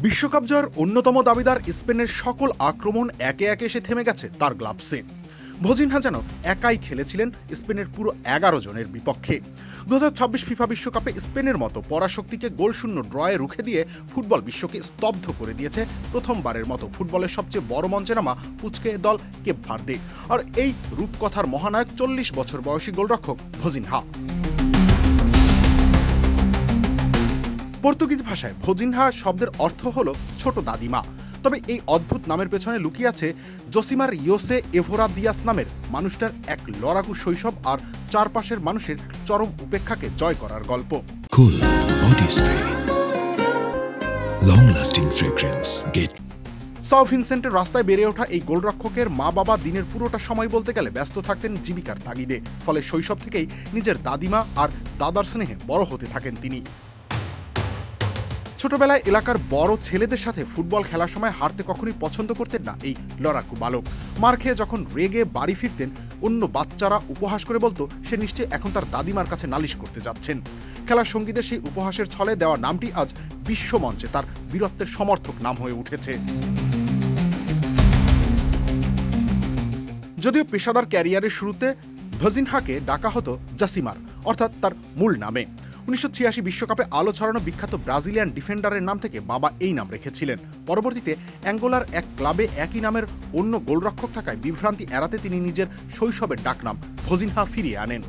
বিশ্বকাপ জয়ের অন্যতম দাবিদার স্পেনের সকল আক্রমণ একে একে এসে থেমে গেছে তার গ্লাভসে। ভজিনহা যেন একাই খেলেছিলেন স্পেনের পুরো 11 জনের বিপক্ষে। 2026 ফিফা বিশ্বকাপে স্পেনের মতো পরাশক্তিকে গোলশূন্য ড্রয়ে রুখে দিয়ে ফুটবল বিশ্বকে স্তব্ধ করে দিয়েছে প্রথমবারের মতো ফুটবলের সবচেয়ে বড় মঞ্চে নামা পুচকে দল কেপ ভার্দে। আর এই রূপকথার মহানায়ক 40 বছর বয়সী গোলরক্ষক ভজিনহা। পর্তুগিজ ভাষায় ভজিনহা শব্দের অর্থ হল ছোট দাদিমা। তবে এই অদ্ভুত নামের পেছনে লুকিয়ে আছে জোসিমার ইয়োসে এভোরা দিয়াস নামের মানুষটার এক লড়াকু শৈশব আর চারপাশের মানুষের চরম উপেক্ষাকে জয় করার গল্প। Cool body spray, long lasting fragrance, get সাও ভিনসেন্টের রাস্তায় বেড়ে ওঠা এই গোলরক্ষকের মা বাবা দিনের পুরোটা সময় বলতে গেলে ব্যস্ত থাকতেন জীবিকার তাগিদে। ফলে শৈশব থেকেই নিজের দাদিমা আর দাদার স্নেহে বড় হতে থাকেন তিনি। ছোটবেলায় এলাকার বড় ছেলেদের সাথে ফুটবল খেলার সময় হারতে কখনোই পছন্দ করতেন না এই লড়াকু বালক। মার খেয়ে যখন রেগে বাড়ি ফিরতেন, অন্য বাচ্চারা উপহাস করে বলতো সে নিশ্চয়ই এখন তার দাদিমার কাছে নালিশ করতে যাচ্ছেন। খেলার সঙ্গীদের সেই উপহাসের ছলে দেওয়া নামটি আজ বিশ্বমঞ্চে তার বীরত্বের সমর্থক নাম হয়ে উঠেছে। যদিও পেশাদার ক্যারিয়ারের শুরুতে ভজিনহাকে ডাকা হতো জাসিমার, অর্থাৎ তার মূল নামে। 1986 বিশ্বকাপে আলো ছড়ানো বিখ্যাত ব্রাজিলিয়ান ডিফেন্ডারের নাম থেকে বাবা এই নাম রেখেছিলেন। পরবর্তীতে অ্যাঙ্গোলার এক ক্লাবে একই নামের অন্য গোলরক্ষক থাকায় বিভ্রান্তি এড়াতে তিনি নিজের শৈশবের ডাকনাম ভজিনহা ফিরিয়ে আনেন।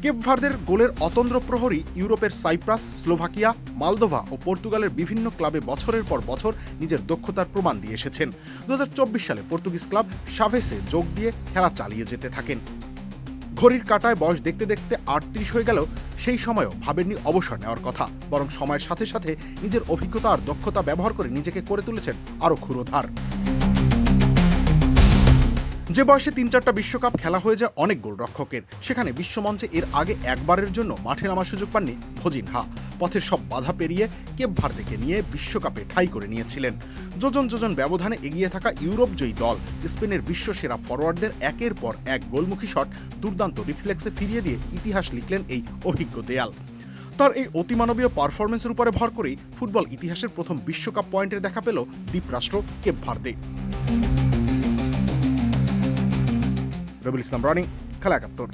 কেপ ভার্দের গোলের অতন্দ্র প্রহরী ইউরোপের সাইপ্রাস, স্লোভাকিয়া, মালদোভা ও পর্তুগালের বিভিন্ন ক্লাবে বছরের পর বছর নিজের দক্ষতার প্রমাণ দিয়ে এসেছেন। 2024 সালে পর্তুগিজ ক্লাব সাভেসে যোগ দিয়ে খেলা চালিয়ে যেতে থাকেন। ঘড়ির কাঁটায় বয়স দেখতে দেখতে 38 হয়ে গেলেও সেই সময়ও ভাবেননি অবসর নেওয়ার কথা, বরং সময়ের সাথে সাথে নিজের অভিজ্ঞতা আর দক্ষতা ব্যবহার করে নিজেকে করে তুলেছেন আরও ক্ষুরোধার। যে বয়সে 3-4টা বিশ্বকাপ খেলা হয়ে যায় অনেক গোলরক্ষকের, সেখানে বিশ্বমঞ্চে এর আগে একবারের জন্য মাঠে নামার সুযোগ পাননি ভজিনহা। পথের সব বাধা পেরিয়ে কেপ ভার্দেকে নিয়ে বিশ্বকাপে ঠাঁই করে নিয়েছিলেন। যোজন যোজন ব্যবধানে এগিয়ে থাকা ইউরোপ জয়ী দল স্পেনের বিশ্বসেরা ফরোয়ার্ডদের একের পর এক গোলমুখী শট দুর্দান্ত রিফ্লেক্সে ফিরিয়ে দিয়ে ইতিহাস লিখলেন এই অভিজ্ঞ দেয়াল। তার এই অতিমানবীয় পারফরমেন্সের উপরে ভর করেই ফুটবল ইতিহাসের প্রথম বিশ্বকাপ পয়েন্টের দেখা পেল দ্বীপরাষ্ট্র কেপ ভার্দে। রবিউল ইসলাম রনি, খেলা ৭১।